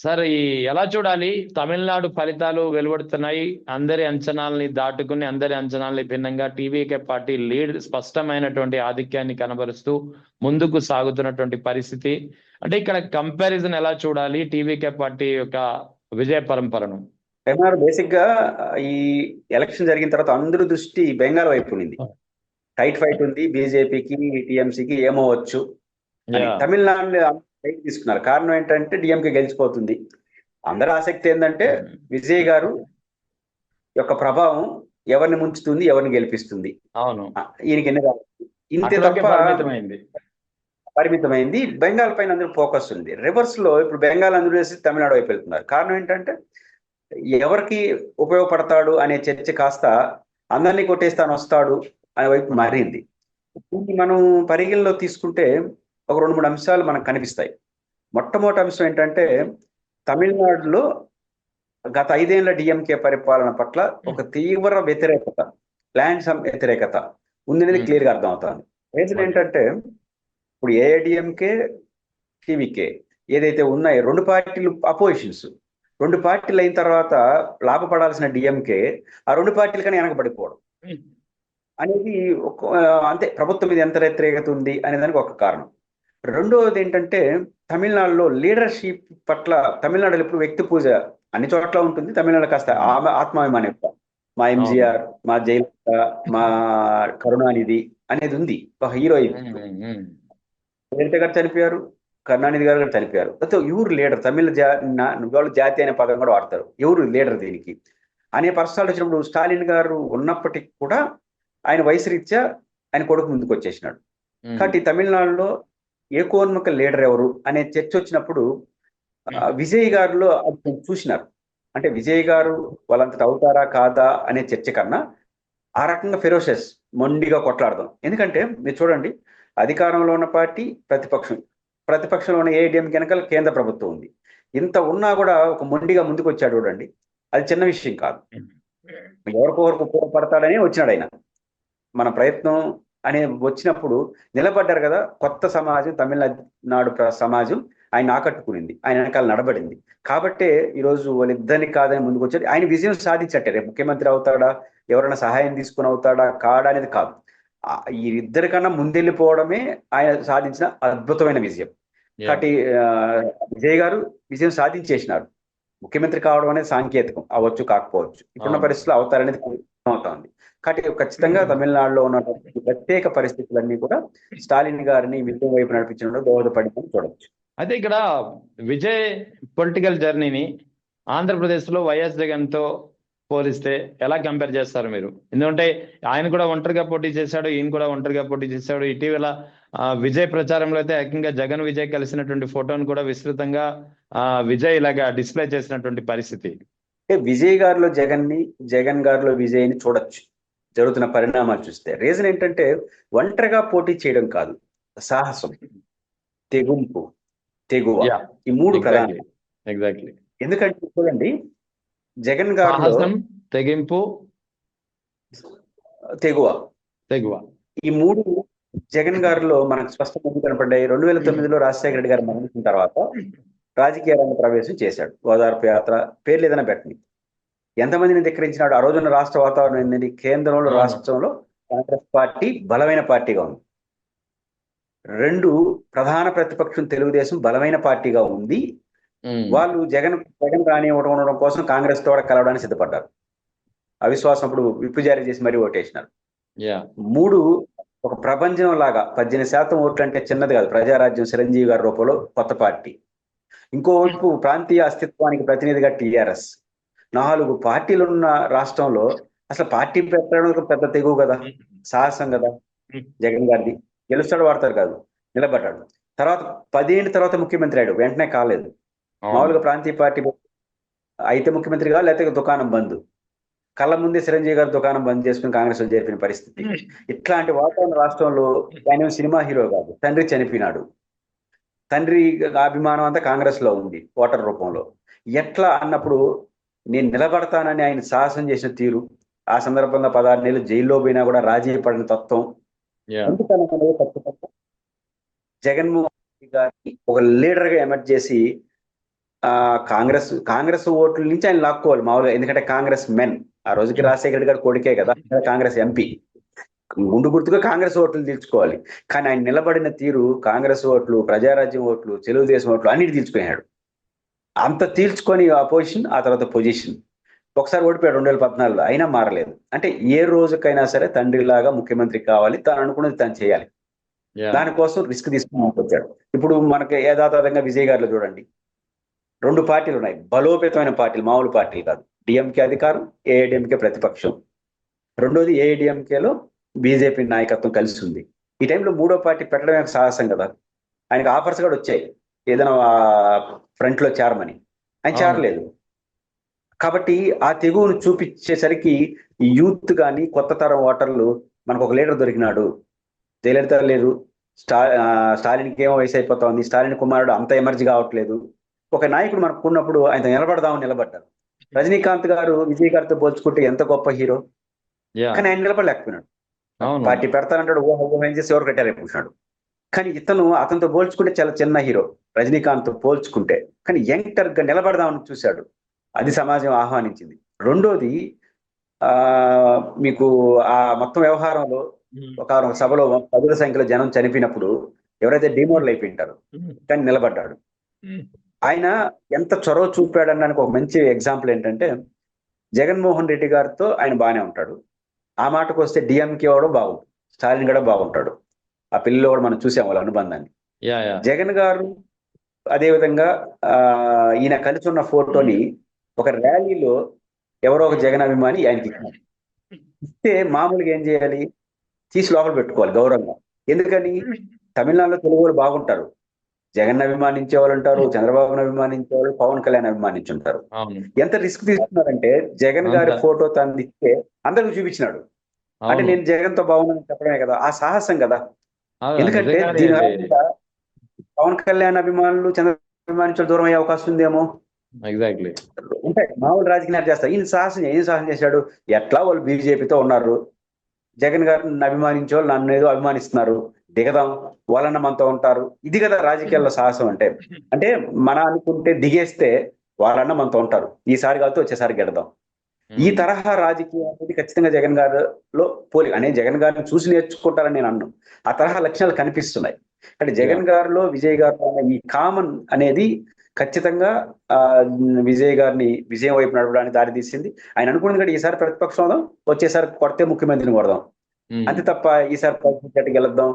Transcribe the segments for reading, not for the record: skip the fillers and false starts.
Sir ఈ ఎలా చూడాలి? తమిళనాడు ఫలితాలు వెలువడుతున్నాయి. అందరి అంచనాల్ని దాటుకుని, అందరి అంచనాల్ని భిన్నంగా టీవీకే పార్టీ లీడ్ స్పష్టమైనటువంటి ఆధిక్యాన్ని కనబరుస్తూ ముందుకు సాగుతున్నటువంటి పరిస్థితి. అంటే ఇక్కడ కంపారిజన్ ఎలా చూడాలి టీవీకే పార్టీ యొక్క విజయ పరంపరను? తెలంగాణ బేసిక్ గా ఈ ఎలక్షన్ జరిగిన తర్వాత అందరి దృష్టి బెంగాల్ వైపు ఉండింది. టైట్ ఫైట్ ఉంది బీజేపీకి టీఎంసీకి ఏమవచ్చు అని. యా. తమిళనాడు టైట్ తీసుకున్నారు. కారణం ఏంటంటే డిఎంకే గెలిచిపోతుంది. అందరి ఆసక్తి ఏంటంటే విజయ్ గారు యొక్క ప్రభావం ఎవరిని ముంచుతుంది, ఎవరిని గెలిపిస్తుంది. అవును. ఈయనకి ఎన్ని రావాలి ఇంతే అక్కడికే తప్ప పరిమితమైంది. పరిమితమైంది. బెంగాల్ పైన అందరూ ఫోకస్ ఉంది. రివర్స్ లో ఇప్పుడు బెంగాల్ అందరూ వేసి తమిళనాడు వైపు వెళ్తున్నారు. కారణం ఏంటంటే ఎవరికి ఉపయోగపడతాడు అనే చర్చ కాస్త అందరినీ కొట్టేస్తాను వస్తాడు అనే వైపు మారింది. దీన్ని మనం పరిగణలో తీసుకుంటే ఒక 2-3 అంశాలు మనకు కనిపిస్తాయి. మొట్టమొదటి అంశం ఏంటంటే తమిళనాడులో గత 5 ఏళ్ల డిఎంకే పరిపాలన పట్ల ఒక తీవ్ర వ్యతిరేకత, ల్యాండ్ వ్యతిరేకత ఉందనేది క్లియర్ గా అర్థం అవుతుంది. రీజన్ ఏంటంటే ఇప్పుడు ఏఐడిఎంకే టీవీకే ఏదైతే ఉన్నాయో 2 పార్టీలు అపోజిషన్స్, 2 పార్టీలు అయిన తర్వాత లాభపడాల్సిన డిఎంకే ఆ 2 పార్టీల కన్నా వెనకబడిపోవడం అనేది అంతే. ప్రభుత్వం మీద ఎంత వ్యతిరేకత ఉంది అనే దానికి ఒక కారణం. రెండవది ఏంటంటే తమిళనాడులో లీడర్షిప్ పట్ల తమిళనాడులో ఇప్పుడు వ్యక్తి పూజ అన్ని చోట్ల ఉంటుంది. తమిళనాడు కాస్త ఆత్మాభిమానం ఎక్కువ. మా ఎంజిఆర్, మా జయలలిత, మా కరుణానిధి అనేది ఉంది. ఒక హీరోయిన్ జయలలిత గారు చనిపోయారు, కరుణానిధి గారు చనిపోయారు. ఎవరు లీడర్? వాళ్ళు జాతి అనే పదం కూడా వాడతారు. ఎవరు లీడర్ దీనికి అనే పర్సనాలిటీ వచ్చినప్పుడు స్టాలిన్ గారు ఉన్నప్పటికీ కూడా ఆయన వయసు రీత్యా ఆయన కొడుకు ముందుకు వచ్చేసినాడు. కాబట్టి తమిళనాడులో ఏకోన్ముఖ లీడర్ ఎవరు అనే చర్చ వచ్చినప్పుడు విజయ్ గారిలో అది చూసినారు. అంటే విజయ్ గారు వాళ్ళంతటి అవుతారా కాదా అనే చర్చ కన్నా ఆ రకంగా ఫెరోషియస్ మొండిగా కొట్లాడదాం. ఎందుకంటే మీరు చూడండి, అధికారంలో ఉన్న పార్టీ ప్రతిపక్షంలో ఉన్న ఏఐడిఎం వెనకాల కేంద్ర ప్రభుత్వం ఉంది. ఇంత ఉన్నా కూడా ఒక మొండిగా ముందుకు వచ్చాడు చూడండి, అది చిన్న విషయం కాదు. ఎవరికొవరికి ఉపయోగపడతాడని వచ్చినాడు ఆయన. మన ప్రయత్నం అనే వచ్చినప్పుడు నిలబడ్డారు కదా. కొత్త సమాజం, తమిళనాడు సమాజం ఆయన ఆకట్టుకునింది, ఆయన వెనకాల నడబడింది. కాబట్టే ఈరోజు వాళ్ళిద్దరిని కాదని ముందుకు వచ్చాడు. ఆయన విజయం సాధించట్టే. రేపు ముఖ్యమంత్రి అవుతాడా, ఎవరైనా సహాయం తీసుకుని అవుతాడా కాడా అనేది కాదు. ఈ ఇద్దరికన్నా ముందెళ్ళిపోవడమే ఆయన సాధించిన అద్భుతమైన విజయం. కాబట్టి విజయ్ గారు విజయం సాధించేసినారు. ముఖ్యమంత్రి కావడం అనేది సాంకేతికం, అవ్వచ్చు కాకపోవచ్చు. ఇప్పుడున్న పరిస్థితుల్లో అవుతారనేది అవుతుంది. కాబట్టి ఖచ్చితంగా తమిళనాడులో ఉన్నటువంటి ప్రత్యేక పరిస్థితులన్నీ కూడా స్టాలిన్ గారిని విజయం వైపు నడిపించడంలో దోహదపడిందని చూడవచ్చు. అయితే ఇక్కడ విజయ్ పొలిటికల్ జర్నీని ఆంధ్రప్రదేశ్ లో వైఎస్ జగన్ తో పోలిస్తే ఎలా కంపేర్ చేస్తారు మీరు? ఎందుకంటే ఆయన కూడా ఒంటరిగా పోటీ చేశాడు, ఈయన కూడా ఒంటరిగా పోటీ చేశాడు. ఇటీవల విజయ్ ప్రచారంలో అయితే ఏకంగా జగన్ విజయ్ కలిసినటువంటి ఫోటోను కూడా విస్తృతంగా విజయ్ ఇలాగా డిస్ప్లే చేసినటువంటి పరిస్థితి. విజయ్ గారిలో జగన్ గారిలో విజయ్ని చూడొచ్చు జరుగుతున్న పరిణామాలు చూస్తే. రీజన్ ఏంటంటే ఒంటరిగా పోటీ చేయడం కాదు, సాహసం, తెగుంపు, తెగువ, ఈ 3 ప్రధానం. ఎగ్జాక్ట్లీ. ఎందుకంటే చూడండి, జగన్ గారిలో తెగింపు, తెగువ, ఈ 3 జగన్ గారిలో మనకు స్పష్టంగా కనపడ్డాయి. 2009లో రాజశేఖర రెడ్డి గారు మరణించిన తర్వాత రాజకీయ రంగ ప్రవేశం చేశాడు. ఓదార్పు యాత్ర, పేర్లు ఏదైనా పెట్టండి. ఎంతమందిని ధిక్కరించినాడు? ఆ రోజున రాష్ట్ర వాతావరణం ఏంటంటే కేంద్రంలో, రాష్ట్రంలో కాంగ్రెస్ పార్టీ బలమైన పార్టీగా ఉంది. 2 ప్రధాన ప్రతిపక్షం తెలుగుదేశం బలమైన పార్టీగా ఉంది. వాళ్ళు జగన్ రానివ్వడం కోసం కాంగ్రెస్ తో కలవడానికి సిద్ధపడ్డారు. అవిశ్వాసం అప్పుడు విప్పు జారీ చేసి మరీ ఓటేసినారు. 3 ఒక ప్రపంచం లాగా 18% ఓట్లు అంటే చిన్నది కాదు. ప్రజారాజ్యం చిరంజీవి గారి రూపంలో కొత్త పార్టీ. ఇంకోవైపు ప్రాంతీయ అస్తిత్వానికి ప్రతినిధిగా టీఆర్ఎస్. 4 పార్టీలు ఉన్న రాష్ట్రంలో అసలు పార్టీ పెట్టడం పెద్ద తెగువ కదా, సాహసం కదా జగన్ గారిది. గెలుస్తాడు వాడతారు కాదు, నిలబడ్డాడు. తర్వాత 10 ఏళ్ళ తర్వాత ముఖ్యమంత్రి అయ్యాడు. వెంటనే కాలేదు. మామూలుగా ప్రాంతీయ పార్టీ అయితే ముఖ్యమంత్రిగా, లేకపోతే దుకాణం బంద్. కళ్ళ ముందే చిరంజీవి గారు దుకాణం బంద్ చేసుకుని కాంగ్రెస్ లో చేరిన పరిస్థితి. ఇట్లాంటి వాతావరణ రాష్ట్రంలో ఆయన సినిమా హీరో కాదు, తండ్రి చనిపోయినాడు. తండ్రి అభిమానం అంతా కాంగ్రెస్ లో ఉంది ఓటర్ రూపంలో. ఎట్లా అన్నప్పుడు నేను నిలబడతానని ఆయన సాహసం చేసిన తీరు, ఆ సందర్భంగా 16 నెలలు జైల్లో పోయినా కూడా రాజీ పడిన తత్వం, ఖచ్చితంగా జగన్మోహన్ రెడ్డి గారిని ఒక లీడర్ గా ఎమర్జ్ చేసి కాంగ్రెస్ ఓట్ల నుంచి ఆయన లాక్కోవాలి మామూలుగా, ఎందుకంటే కాంగ్రెస్ మెన్ ఆ రోజుకి రాజశేఖర రెడ్డి గారు కొడుకే కదా, కాంగ్రెస్ ఎంపీ, గుండు గుర్తుగా కాంగ్రెస్ ఓట్లు తీర్చుకోవాలి. కానీ ఆయన నిలబడిన తీరు కాంగ్రెస్ ఓట్లు, ప్రజారాజ్యం ఓట్లు, తెలుగుదేశం ఓట్లు అన్నిటి తీర్చుకున్నాడు. అంత తీర్చుకొని ఆ పొజిషన్, ఆ తర్వాత పొజిషన్ ఒకసారి ఓడిపోయాడు 2014లో, అయినా మారలేదు. అంటే ఏ రోజుకైనా సరే తండ్రిలాగా ముఖ్యమంత్రి కావాలి, తాను అనుకున్నది తాను చేయాలి, దానికోసం రిస్క్ తీసుకుని వచ్చాడు. ఇప్పుడు మనకి యథాతథంగా విజయ్ గారిలో చూడండి, 2 పార్టీలు ఉన్నాయి, బలోపేతమైన పార్టీలు, మామూలు పార్టీలు కాదు. డిఎంకే అధికారం, ఏఐడిఎంకే ప్రతిపక్షం. రెండోది ఏఐడిఎంకేలో బీజేపీ నాయకత్వం కలిసి ఉంది. ఈ టైంలో 3వ పార్టీ పెట్టడమే ఒక సాహసం కదా. ఆయనకు ఆఫర్స్ కూడా వచ్చాయి ఏదైనా ఫ్రంట్ లో చేరమని, ఆయన చేరలేదు. కాబట్టి ఆ తెగువను చూపించేసరికి ఈ యూత్ కానీ కొత్త తరం ఓటర్లు, మనకు ఒక లీడర్ దొరికినాడు, జయలలిత లేదు, స్టాలిన్కి ఏమో వయసు అయిపోతా ఉంది, స్టాలిన్ కుమారుడు అంత ఎమర్జీ కావట్లేదు, ఒక నాయకుడు మనకు ఉన్నప్పుడు ఆయన నిలబడదామని నిలబడ్డారు. రజనీకాంత్ గారు విజయ్ గారితో పోల్చుకుంటే ఎంత గొప్ప హీరో, కానీ ఆయన నిలబడలేకపోయినాడు. పార్టీ పెడతానంటాడు, ఊహం చేసి ఎవరు కట్టారనుకుంటున్నాడు. కానీ అతనితో పోల్చుకుంటే చాలా చిన్న హీరో రజనీకాంత్ పోల్చుకుంటే, కానీ యంగ్టర్ గా నిలబడదామని చూశాడు, అది సమాజం ఆహ్వానించింది. రెండోది మీకు ఆ మొత్తం వ్యవహారంలో ఒక సభలో 10ల సంఖ్యలో జనం చనిపోయినప్పుడు ఎవరైతే డిమోరల్ అయిపోయింటారు, కానీ నిలబడ్డాడు. ఆయన ఎంత చొరవ చూపాడనడానికి ఒక మంచి ఎగ్జాంపుల్ ఏంటంటే, జగన్మోహన్ రెడ్డి గారితో ఆయన బాగానే ఉంటాడు, ఆ మాటకు వస్తే డిఎంకే వాడు బాగుంటుంది, స్టాలిన్ కూడా బాగుంటాడు, ఆ పిల్లలు కూడా మనం చూసాం వాళ్ళ అనుబంధాన్ని. జగన్ గారు అదే విధంగా ఈయన కలిసి ఉన్న ఫోటోని ఒక ర్యాలీలో ఎవరో ఒక జగన్ అభిమాని ఆయనకి ఇస్తే మామూలుగా ఏం చేయాలి, తీసి లోపల పెట్టుకోవాలి గౌరవంగా. ఎందుకని తమిళనాడులో తెలుగు వాళ్ళు బాగుంటారు, జగన్ అభిమానించే వాళ్ళు ఉంటారు, చంద్రబాబును అభిమానించే వాళ్ళు, పవన్ కళ్యాణ్ అభిమానించుంటారు. ఎంత రిస్క్ తీసుకున్నారంటే జగన్ గారి ఫోటో తను ఇస్తే అందరికి చూపించినాడు, అంటే నేను జగన్ తో బాగున్నాను చెప్పడమే కదా, ఆ సాహసం కదా. ఎందుకంటే దీని పవన్ కళ్యాణ్ అభిమానులు, చంద్రబాబు అభిమానించడం దూరం అయ్యే అవకాశం ఉందేమో. ఎగ్జాక్ట్లీ. అంటే మామూలు రాజకీయాలు చేస్తారు. ఈయన ఏం సాహసం చేశాడు, ఎట్లా వాళ్ళు బీజేపీతో ఉన్నారు, జగన్ గారిని అభిమానించే వాళ్ళు నన్ను ఏదో అభిమానిస్తున్నారు, దిగదాం, వాళ్ళన్న మనతో ఉంటారు. ఇది కదా రాజకీయాల్లో సాహసం అంటే. అంటే మన అనుకుంటే దిగేస్తే వాళ్ళన్న మనతో ఉంటారు, ఈసారి కాదు వచ్చేసారి గెడదాం. ఈ తరహా రాజకీయం అనేది ఖచ్చితంగా జగన్ గారిలో జగన్ గారిని చూసి నేర్చుకుంటారని నేను అన్నాను. ఆ తరహా లక్షణాలు కనిపిస్తున్నాయి. అంటే జగన్ గారిలో విజయ్ గారిలో ఈ కామన్ అనేది ఖచ్చితంగా విజయ్ గారిని విజయం వైపు నడపడానికి దారి తీసింది. ఆయన అనుకున్నది కూడా ఈసారి ప్రతిపక్షం అవుదాం, వచ్చేసారి కొడితే ముఖ్యమంత్రిని కొడదాం, అంతే తప్ప ఈసారి ప్రతిపక్షానికి గెలుద్దాం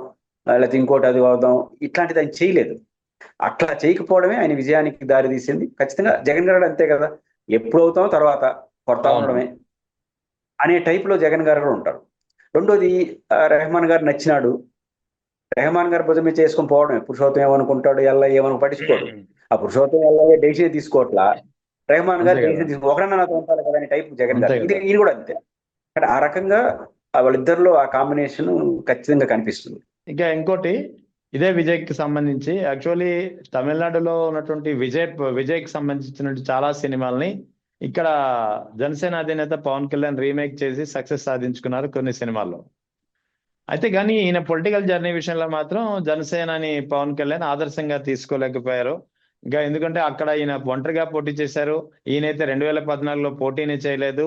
లేకపోతే ఇంకోటి అది అవుదాం ఇట్లాంటిది ఆయన చేయలేదు. అట్లా చేయకపోవడమే ఆయన విజయానికి దారి తీసింది. ఖచ్చితంగా జగన్ గారు అంతే కదా, ఎప్పుడు అవుతామో తర్వాత కొడతా ఉండడమే అనే టైప్ లో జగన్ గారు కూడా ఉంటారు. రెండోది రెహమాన్ గారు నచ్చినాడు, రెహమాన్ గారు భుజమే చేసుకొని పోవడమే. పురుషోత్తం ఏమనుకుంటాడు, ఎల్ల ఏమనుకు పట్టించుకోడు. ఆ పురుషోత్తం ఎల్లయ్య డెసిషన్ తీసుకోవట్లా, రెహమాన్ గారు డెసిషన్ తీసుకో, ఒకరన్నా నాతో ఉంటారు కదా అనే టైప్ జగన్ గారు. ఇది కూడా అంతే. అంటే ఆ రకంగా వాళ్ళిద్దరిలో ఆ కాంబినేషన్ ఖచ్చితంగా కనిపిస్తుంది. ఇంకా ఇంకోటి ఇదే విజయ్కి సంబంధించి, యాక్చువల్లీ తమిళనాడులో ఉన్నటువంటి విజయ్కి సంబంధించిన చాలా సినిమాల్ని ఇక్కడ జనసేన అధినేత పవన్ కళ్యాణ్ రీమేక్ చేసి సక్సెస్ సాధించుకున్నారు కొన్ని సినిమాల్లో. అయితే కానీ ఈయన పొలిటికల్ జర్నీ విషయంలో మాత్రం జనసేనని పవన్ కళ్యాణ్ ఆదర్శంగా తీసుకోలేకపోయారు. ఇంకా ఎందుకంటే అక్కడ ఈయన ఒంటరిగా పోటీ చేశారు. ఈయనైతే 2014లో పోటీని చేయలేదు,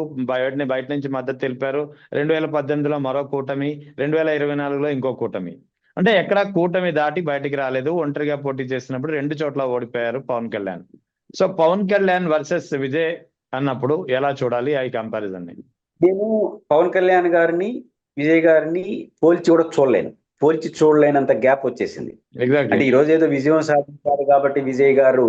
బయట నుంచి మద్దతు తెలిపారు. 2018లో మరో కూటమి, 2024లో ఇంకో కూటమి. అంటే ఎక్కడ కూటమి దాటి బయటికి రాలేదు. ఒంటరిగా పోటీ చేసినప్పుడు 2 చోట్ల ఓడిపోయారు పవన్ కళ్యాణ్. సో పవన్ కళ్యాణ్ వర్సెస్ విజయ్ అన్నప్పుడు ఎలా చూడాలి ఈ కంపారిజన్ ని? నేను పవన్ కళ్యాణ్ గారిని విజయ్ గారిని పోల్చి చూడలేనంత గ్యాప్ వచ్చేసింది. అంటే ఈ రోజు ఏదో విజయం సాధించారు కాబట్టి విజయ్ గారు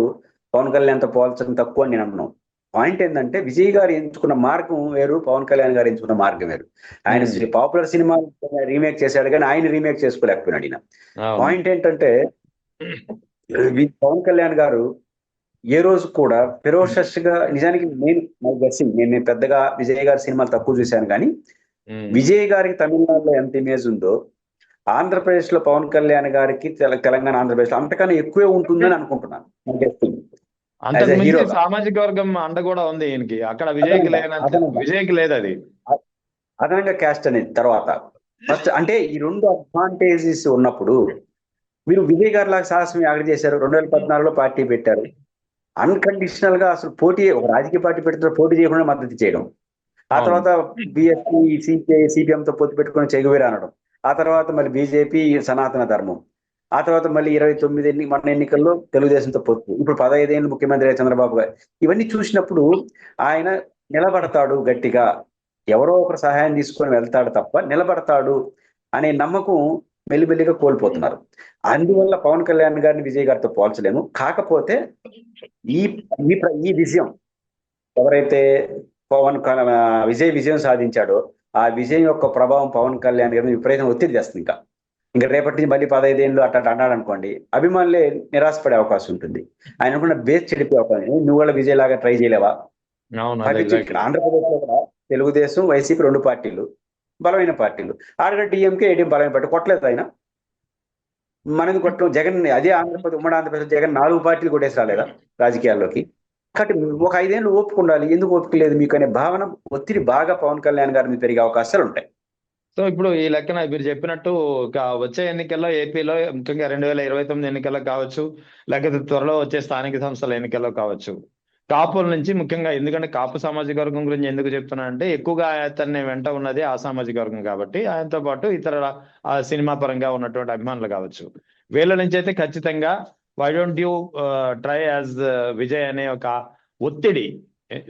పవన్ కళ్యాణ్తో పోల్చడం తక్కువ అని నేను అన్నాను. పాయింట్ ఏంటంటే విజయ్ గారు ఎంచుకున్న మార్గం వేరు, పవన్ కళ్యాణ్ గారు ఎంచుకున్న మార్గం వేరు. ఆయన పాపులర్ సినిమా రీమేక్ చేశాడు కానీ ఆయన రీమేక్ చేసుకోలేకపోయినాడు. ఈయన పాయింట్ ఏంటంటే పవన్ కళ్యాణ్ గారు ఏ రోజు కూడా ఫెరోషస్ గా, నిజానికి నేను పెద్దగా విజయ్ గారి సినిమాలు తక్కువ చూశాను కానీ విజయ్ గారికి తమిళనాడులో ఎంత ఇమేజ్ ఉందో ఆంధ్రప్రదేశ్ లో పవన్ కళ్యాణ్ గారికి తెలంగాణ ఆంధ్రప్రదేశ్ లో అంతకన్నా ఎక్కువే ఉంటుందని అనుకుంటున్నాను. సామాజిక వర్గం అండ కూడా ఉంది ఈయనకి, అక్కడ విజయ్కి లేదు అది అదనంగా క్యాస్ట్ అనేది. తర్వాత ఫస్ట్ అంటే ఈ 2 అడ్వాంటేజెస్ ఉన్నప్పుడు మీరు విజయ్ గారి లాగా సాహసం యాగ చేశారు. 2014లో పార్టీ పెట్టారు, అన్కండిషనల్ గా అసలు పోటీ, ఒక రాజకీయ పార్టీ పెడుతున్న పోటీ చేయకుండా మద్దతు చేయడం, ఆ అవును. తర్వాత బిఎస్పీ సిపిఐ సిపిఎంతో పొత్తు పెట్టుకుని చెగువేరా అనడం, ఆ తర్వాత మళ్ళీ బీజేపీ సనాతన ధర్మం, ఆ తర్వాత మళ్ళీ 29 మొన్న ఎన్నికల్లో తెలుగుదేశంతో పొత్తు, ఇప్పుడు 15 ఏళ్ళు ముఖ్యమంత్రి చంద్రబాబు గారు. ఇవన్నీ చూసినప్పుడు ఆయన నిలబడతాడు గట్టిగా, ఎవరో ఒకరు సహాయం తీసుకొని వెళ్తాడు తప్ప నిలబడతాడు అనే నమ్మకం మెల్లిమెల్లిగా కోల్పోతున్నారు. అందువల్ల పవన్ కళ్యాణ్ గారిని విజయ్ గారితో పోల్చలేము. కాకపోతే ఈ ఈ విజయం ఎవరైతే విజయం సాధించాడో ఆ విజయం యొక్క ప్రభావం పవన్ కళ్యాణ్ గారిని విపరీతం ఒత్తిడి చేస్తుంది. ఇంకా రేపటి నుంచి మళ్ళీ 15 ఏళ్ళు అట్లా అన్నాడు అనుకోండి, అభిమానులే నిరాశపడే అవకాశం ఉంటుంది. ఆయన అనుకున్న బేస్ చెడిపే అవకాశం. నువ్వు కూడా విజయ్ లాగా ట్రై చేయలేవా? అవును, అదే పైపించి ఎగ్జాక్ట్లీ. ఆంధ్రప్రదేశ్ లో కూడా తెలుగుదేశం వైసీపీ 2 పార్టీలు బలమైన పార్టీలు, ఆడగా టీఎంకే ఏటీఎం బలమైన పార్టీ, కొట్టలేదు ఆయన. మనది కొట్టడం జగన్, అదే ఆంధ్రప్రదేశ్ ఉమ్మడి ఆంధ్రప్రదేశ్ జగన్ 4 పార్టీలు కొట్టేసి రాలేదా రాజకీయాల్లోకి? కాబట్టి ఒక 5 ఏళ్ళు ఓపిక ఉండాలి. ఎందుకు ఓపిక లేదు మీకు అనే భావన, ఒత్తిడి బాగా పవన్ కళ్యాణ్ గారి మీద పెరిగే అవకాశాలు ఉంటాయి. సో ఇప్పుడు ఈ లెక్కన మీరు చెప్పినట్టు వచ్చే ఎన్నికల్లో ఏపీలో ముఖ్యంగా 2029 ఎన్నికల్లో కావచ్చు, లేకపోతే త్వరలో వచ్చే స్థానిక సంస్థల ఎన్నికల్లో కావచ్చు, కాపుల నుంచి ముఖ్యంగా, ఎందుకంటే కాపు సామాజిక వర్గం గురించి ఎందుకు చెప్తున్నా అంటే ఎక్కువగా అతన్ని వెంట ఉన్నది ఆ సామాజిక వర్గం కాబట్టి, ఆయనతో పాటు ఇతర సినిమా పరంగా ఉన్నటువంటి అభిమానులు కావచ్చు, వీళ్ళ నుంచి అయితే ఖచ్చితంగా why don't you try as Vijay అనే ఒక ఒత్తిడి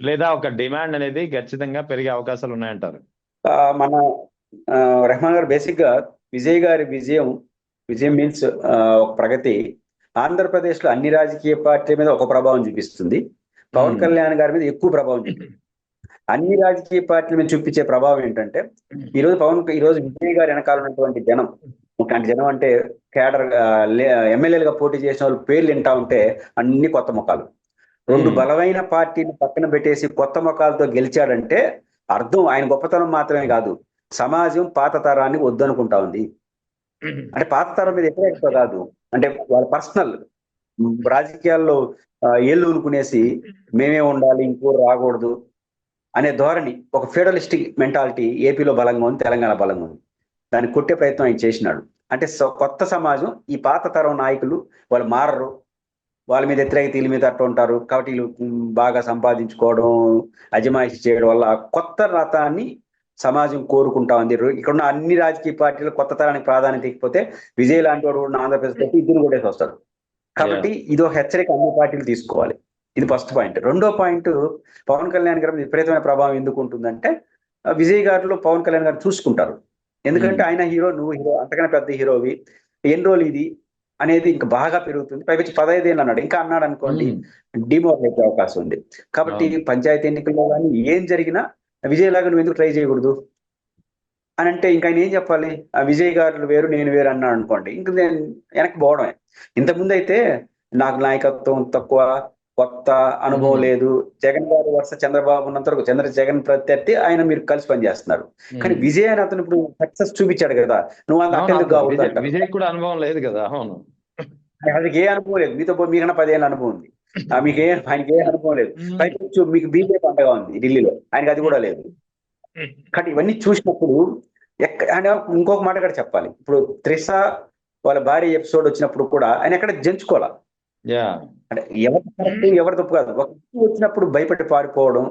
లేదా ఒక డిమాండ్ అనేది ఖచ్చితంగా పెరిగే అవకాశాలు ఉన్నాయంటారు. మన రెహమాన్ గారు బేసిక్ గా విజయం మీన్స్ ఒక ప్రగతి ఆంధ్రప్రదేశ్ లో అన్ని రాజకీయ పార్టీల మీద ఒక ప్రభావం చూపిస్తుంది. పవన్ కళ్యాణ్ గారి మీద ఎక్కువ ప్రభావం చూపిస్తుంది. అన్ని రాజకీయ పార్టీల మీద చూపించే ప్రభావం ఏంటంటే, ఈ రోజు విజయ్ గారి వెనకాల ఉన్నటువంటి జనం, ఇట్లాంటి జనం అంటే కేడర్, ఎమ్మెల్యేలుగా పోటీ చేసిన వాళ్ళు పేర్లు వింటా ఉంటే అన్ని కొత్త ముఖాలు. 2 బలమైన పార్టీని పక్కన పెట్టేసి కొత్త ముఖాలతో గెలిచాడంటే అర్థం ఆయన గొప్పతనం మాత్రమే కాదు, సమాజం పాత తరాన్ని వద్దనుకుంటా ఉంది. అంటే పాత తరం మీద వ్యతిరేకత కాదు, అంటే వాళ్ళ పర్సనల్ రాజకీయాల్లో ఏళ్ళు ఊనుకునేసి మేమే ఉండాలి ఇంకోరు రాకూడదు అనే ధోరణి, ఒక ఫెడరలిస్టిక్ మెంటాలిటీ ఏపీలో బలంగా ఉంది, తెలంగాణ బలంగా ఉంది. దాన్ని కొట్టే ప్రయత్నం ఆయన చేసినాడు. అంటే కొత్త సమాజం, ఈ పాత తరం నాయకులు వాళ్ళు మారరు, వాళ్ళ మీద వ్యతిరేకత వీళ్ళ మీద అట్లా ఉంటారు కాబట్టి వీళ్ళు బాగా సంపాదించుకోవడం, అజమాయిషి చేయడం వల్ల కొత్త రథాన్ని సమాజం కోరుకుంటా ఉంది. ఇక్కడ ఉన్న అన్ని రాజకీయ పార్టీలు కొత్త తరానికి ప్రాధాన్యత ఇకపోతే విజయ్ లాంటి వాడు కూడా ఆంధ్రప్రదేశ్ పెట్టి ఇద్దరు కూడా వస్తారు. కాబట్టి ఇది ఒక హెచ్చరిక అన్ని పార్టీలు తీసుకోవాలి. ఇది ఫస్ట్ పాయింట్. రెండో పాయింట్, పవన్ కళ్యాణ్ గారి మీద విపరీతమైన ప్రభావం ఎందుకు ఉంటుందంటే, విజయ్ గారిలో పవన్ కళ్యాణ్ గారు చూసుకుంటారు. ఎందుకంటే ఆయన హీరో, నువ్వు హీరో, అంతకన్నా పెద్ద హీరోవి, ఎన్ని రోజులు ఇది అనేది ఇంకా బాగా పెరుగుతుంది. పైపచ్చి 15 ఏళ్ళు అన్నాడు, ఇంకా అన్నాడు అనుకోండి డిమోట్ అయ్యే అవకాశం ఉంది. కాబట్టి పంచాయతీ ఎన్నికల్లో కానీ ఏం జరిగినా విజయ్ లాగా నువ్వు ఎందుకు ట్రై చేయకూడదు అని అంటే ఇంకా ఆయన ఏం చెప్పాలి? ఆ విజయ్ గారు వేరు నేను వేరు అన్నాడు అనుకోండి, ఇంక నేను వెనక్కి పోవడమే. ఇంతకుముందు అయితే నాకు నాయకత్వం తక్కువ, కొత్త అనుభవం లేదు, జగన్ గారు వరుస చంద్రబాబు ఉన్నంత వరకు జగన్ ప్రత్యర్థి, ఆయన మీరు కలిసి పనిచేస్తున్నారు. కానీ విజయ్ అని అతను ఇప్పుడు సక్సెస్ చూపించాడు కదా, నువ్వు అంత కావద్దు. విజయ్ కూడా అనుభవం లేదు కదా. అవును, ఆయనకి ఏ అనుభవం లేదు, మీకన్నా 10 ఏళ్ళ అనుభవం ఉంది. ఆయనకి ఏ అనుభవం లేదు. పైకి మీకు బీజేపీ అండగా ఉంది ఢిల్లీలో, ఆయనకి అది కూడా లేదు. కానీ ఇవన్నీ చూసినప్పుడు ఆయన ఇంకొక మాట కూడా చెప్పాలి. ఇప్పుడు త్రిష వాళ్ళ భార్య ఎపిసోడ్ వచ్చినప్పుడు కూడా ఆయన ఎక్కడ జంచుకోవాలా, అంటే ఎవరి కరెక్ట్ ఎవరి తప్పు కాదు. ఒక ఇష్యూ వచ్చినప్పుడు భయపడి పారిపోవడం,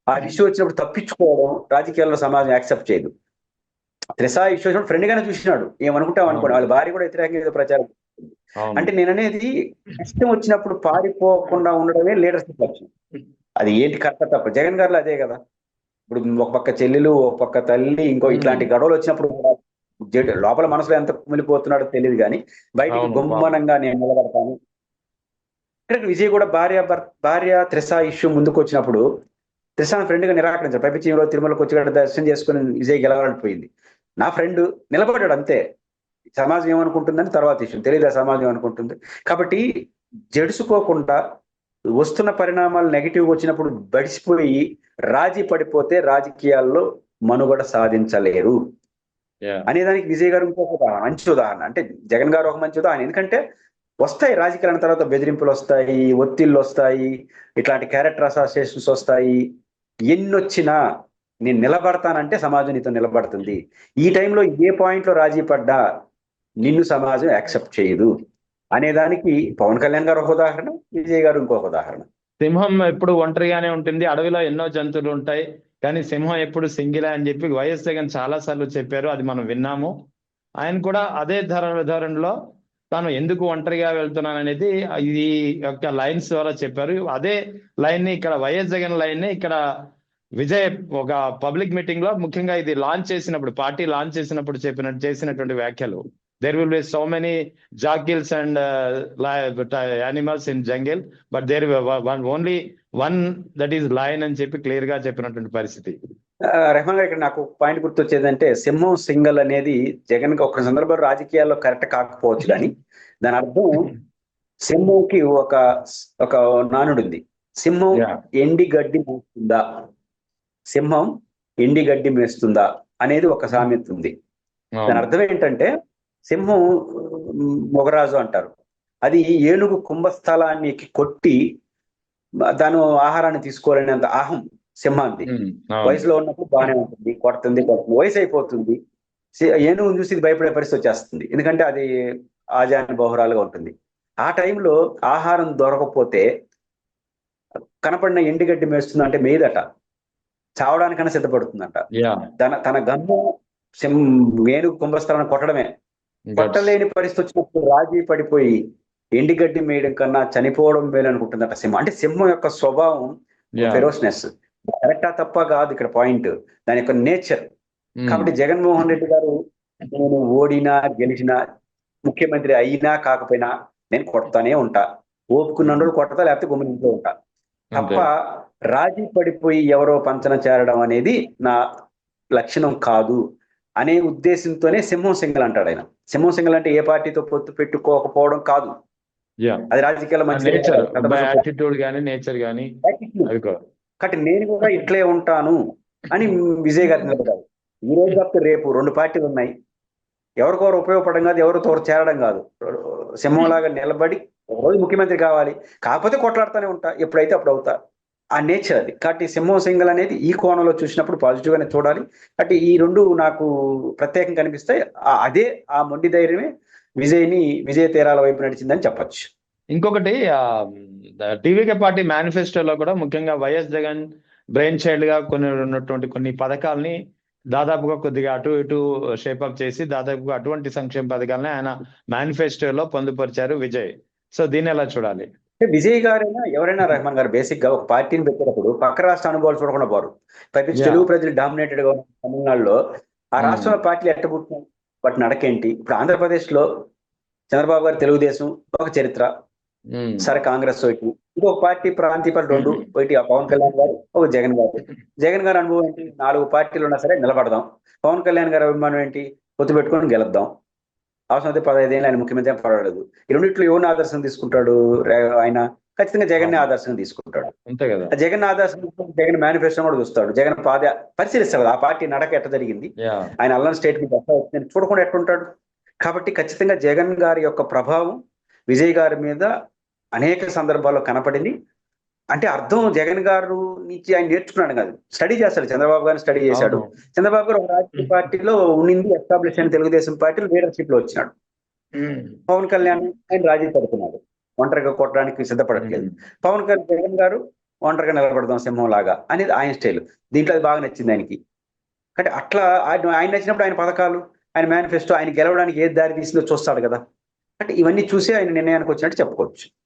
ఆ ఇష్యూ వచ్చినప్పుడు తప్పించుకోవడం రాజకీయాల్లో సమాజం యాక్సెప్ట్ చేయదు. త్రిష ఇష్యూ వచ్చినప్పుడు ఫ్రెండ్ గానే చూసినాడు, ఏమనుకుంటాం అనుకోండి, వాళ్ళ భార్య కూడా వ్యతిరేకంగా ప్రచారం. అంటే నేను అనేది, ఇష్టం వచ్చినప్పుడు పారిపోకుండా ఉండడమే లీడర్షిప్ లక్ష్యం. అది ఏంటి కరెక్ట్ తప్ప? జగన్ గారిలో అదే కదా. ఇప్పుడు ఒక పక్క చెల్లెలు, ఒక పక్క తల్లి, ఇంకో ఇట్లాంటి గొడవలు వచ్చినప్పుడు లోపల మనసులో ఎంత కుమిలిపోతున్నాడో తెలియదు కానీ బయటికి గుమ్మనంగా నేను నిలబడతాను. ఇక్కడ విజయ్ కూడా భార్య త్రిష ఇష్యూ ముందుకు వచ్చినప్పుడు త్రిషాని ఫ్రెండ్ గా నిరాకరించారు. పైపించి తిరుమలకు వచ్చి దర్శనం చేసుకుని విజయ్ గెలవాలని పోయింది. నా ఫ్రెండ్ నిలబడ్డాడు అంతే. సమాజం ఏమనుకుంటుందని తర్వాత ఇష్యూ తెలియదు, సమాజం ఏమనుకుంటుంది. కాబట్టి జడుసుకోకుండా వస్తున్న పరిణామాలు నెగిటివ్ వచ్చినప్పుడు బడిసిపోయి రాజీ పడిపోతే రాజకీయాల్లో మనుగడ సాధించలేరు అనేదానికి విజయ్ గారు ఇంకొక ఉదాహరణ, మంచి ఉదాహరణ. అంటే జగన్ గారు ఒక మంచి ఉదాహరణ. ఎందుకంటే వస్తాయి రాజకీయాల తర్వాత బెదిరింపులు వస్తాయి, ఒత్తిళ్ళు వస్తాయి, ఇట్లాంటి క్యారెక్టర్ అసోసియేషన్స్ వస్తాయి. ఎన్నొచ్చినా నేను నిలబడతానంటే సమాజం నీతో నిలబడుతుంది. ఈ టైంలో ఏ పాయింట్లో రాజీ పడ్డా నిన్ను సమాజం యాక్సెప్ట్ చేయదు అనేదానికి పవన్ కళ్యాణ్ గారు ఒక ఉదాహరణ, విజయ్ గారు ఇంకొక ఉదాహరణ. సింహం ఎప్పుడు ఒంటరిగానే ఉంటుంది, అడవిలో ఎన్నో జంతువులు ఉంటాయి, కానీ సింహం ఎప్పుడు సింగిలే అని చెప్పి వైఎస్ జగన్ చాలా సార్లు చెప్పారు, అది మనం విన్నాము. ఆయన కూడా అదే ధోరణిలో తాను ఎందుకు ఒంటరిగా వెళ్తున్నాను అనేది ఈ యొక్క లైన్స్ ద్వారా చెప్పారు. అదే లైన్ ని ఇక్కడ వైఎస్ జగన్ లైన్ ని ఇక్కడ విజయ్ ఒక పబ్లిక్ మీటింగ్ లో ముఖ్యంగా ఇది లాంచ్ చేసినప్పుడు, పార్టీ లాంచ్ చేసినప్పుడు చేసినటువంటి వ్యాఖ్యలు. There will be so many jackals and animals in jungle, but there only one that is lion అని చెప్పి క్లియర్ గా చెప్పినటువంటి పరిస్థితి. రెహమాన్ గారు, ఇక్కడ నాకు పాయింట్ గుర్తొచ్చేదంటే సింహం సింగల్ అనేది జగన్ కి ఒక సందర్భంలో రాజకీయాల్లో కరెక్ట్ కాకపోవచ్చు, కానీ దాని అర్థం సింహంకి ఒక ఒక నానుడు ఉంది. సింహం ఎండి గడ్డి మేస్తుందా, సింహం ఎండి గడ్డి మేస్తుందా అనేది ఒక సామెత ఉంది. దాని అర్థం ఏంటంటే సింహం మొగరాజు అంటారు, అది ఏనుగు కుంభస్థలాన్ని కొట్టి దాని ఆహారాన్ని తీసుకోవాలనేంత ఆహం సింహాంది. వయసులో ఉన్నప్పుడు బాగానే ఉంటుంది, కొడుతుంది, వయసు అయిపోతుంది, ఏనుగును చూసి ఇది భయపడే పరిస్థితి వచ్చేస్తుంది, ఎందుకంటే అది ఆజాని బహురాలుగా ఉంటుంది. ఆ టైంలో ఆహారం దొరకకపోతే కనపడిన ఎండిగడ్డి మేస్తుంది అంటే మేదట, చావడానికైనా సిద్ధపడుతుందంట. తన గమ్ము ఏనుగు కుంభస్థలాన్ని కొట్టడమే. కొట్టలేని పరిస్థితి వచ్చినప్పుడు రాజీ పడిపోయి ఎండిగడ్డి మేయడం కన్నా చనిపోవడం మేలు అనుకుంటుందట సింహం. అంటే సింహం యొక్క స్వభావం ఫెరోస్నెస్. కరెక్టా తప్ప కాదు ఇక్కడ పాయింట్, దాని యొక్క నేచర్. కాబట్టి జగన్మోహన్ రెడ్డి గారు నేను ఓడినా గెలిచినా, ముఖ్యమంత్రి అయినా కాకపోయినా నేను కొడతానే ఉంటా, ఓపుకున్న రోజు కొడతా, లేకపోతే గుమ్మని ఇంట్లో ఉంటా తప్ప రాజీ పడిపోయి ఎవరో పంచన చేరడం అనేది నా లక్షణం కాదు అనే ఉద్దేశంతోనే సింహం సింగల్ అంటాడు ఆయన. సింహం సింగల్ అంటే ఏ పార్టీతో పొత్తు పెట్టుకోకపోవడం కాదు, అది రాజకీయాల మంచి నేచర్ గానీ. కాబట్టి నేను కూడా ఇట్లే ఉంటాను అని విజయ్ గారు నిలబడ్డారు. ఈ రోజు కాకపోతే రేపు 2 పార్టీలు ఉన్నాయి, ఎవరికొవరు ఉపయోగపడడం కాదు, ఎవరితో చేరడం కాదు, సింహంలాగా నిలబడి ఒక రోజు ముఖ్యమంత్రి కావాలి, కాకపోతే కొట్లాడుతూనే ఉంటా, ఎప్పుడైతే అప్పుడు అవుతా, ఆ నేచర్ అది. కాబట్టి సింహం సింగల్ అనేది ఈ కోణంలో చూసినప్పుడు పాజిటివ్ గానే చూడాలి. అంటే ఈ 2 నాకు ప్రత్యేకంగా కనిపిస్తాయి. అదే ఆ మొండి ధైర్యమే విజయ తీరాల వైపు నడిచిందని చెప్పొచ్చు. ఇంకొకటి టీవీకే పార్టీ మేనిఫెస్టోలో కూడా ముఖ్యంగా వైఎస్ జగన్ బ్రెయిన్ చైల్డ్ గా ఉన్నటువంటి కొన్ని పథకాలని దాదాపుగా కొద్దిగా అటు ఇటు షేపప్ చేసి దాదాపుగా అటువంటి సంక్షేమ పథకాలని ఆయన మేనిఫెస్టోలో పొందుపరిచారు విజయ్. సో దీన్ని ఎలా చూడాలి? విజయ్ గారైనా ఎవరైనా రెహమాన్ గారు బేసిక్ గా ఒక పార్టీని పెట్టేటప్పుడు పక్క రాష్ట్ర అనుభవాలు చూడకుండా పోరు. తెలుగు ప్రజలు డామినేటెడ్ గా ఉన్న తమిళనాడులో ఆ రాష్ట్రంలో పార్టీలు ఎట్టబుట్టినాయి, వాటి నడకేంటి? ఇప్పుడు ఆంధ్రప్రదేశ్ లో చంద్రబాబు గారు తెలుగుదేశం ఒక చరిత్ర, సరే కాంగ్రెస్ ఒకటి, ఇంకొక పార్టీ ప్రాంతీయ పార్టీ 2, ఒకటి పవన్ కళ్యాణ్ గారు, ఒక జగన్ గారు. జగన్ గారు అనుభవం ఏంటి? 4 పార్టీలు ఉన్నా సరే నిలబడదాం. పవన్ కళ్యాణ్ గారి అభిమానం ఏంటి? పొత్తు పెట్టుకొని గెలుద్దాం, అవసరం 15 ఏళ్ళు ఆయన ముఖ్యమంత్రి పడలేదు. ఈ రెండిట్లో ఎవరిని ఆదర్శం తీసుకుంటాడు ఆయన? ఖచ్చితంగా జగన్ ని ఆదర్శంగా తీసుకుంటాడు. అంతే కదా. జగన్ ఆదర్శం, జగన్ మేనిఫెస్టో కూడా చూస్తాడు, జగన్ పరిశీలిస్తాడు ఆ పార్టీ నడక ఎట్ట జరిగింది, ఆయన అల్లన్ స్టేట్మెంట్ ఎట్లా వచ్చింది చూడకుండా ఎట్లుంటాడు. కాబట్టి ఖచ్చితంగా జగన్ గారి యొక్క ప్రభావం విజయ్ గారి మీద అనేక సందర్భాల్లో కనపడింది. అంటే అర్థం జగన్ గారు నుంచి ఆయన నేర్చుకున్నాడు కాదు, స్టడీ చేస్తాడు. చంద్రబాబు గారిని స్టడీ చేశాడు. చంద్రబాబు గారు ఒక రాజకీయ పార్టీలో ఉండింది, ఎస్టాబ్లిష్ అయిన తెలుగుదేశం పార్టీలో లీడర్షిప్ లో వచ్చినాడు. పవన్ కళ్యాణ్ ఆయన రాజీ పడుతున్నాడు, ఒంటరిగా కొట్టడానికి సిద్ధపడట్లేదు. జగన్ గారు ఒంటరిగా నిలబడదాం సింహం లాగా అనేది ఆయన స్టైల్. దీంట్లో అది బాగా నచ్చింది ఆయనకి. అంటే అట్లా ఆయన నచ్చినప్పుడు ఆయన పథకాలు, ఆయన మేనిఫెస్టో ఆయన గెలవడానికి ఏది దారి తీసిందో చూస్తాడు కదా. అంటే ఇవన్నీ చూసి ఆయన నిర్ణయానికి వచ్చినట్టు చెప్పుకోవచ్చు.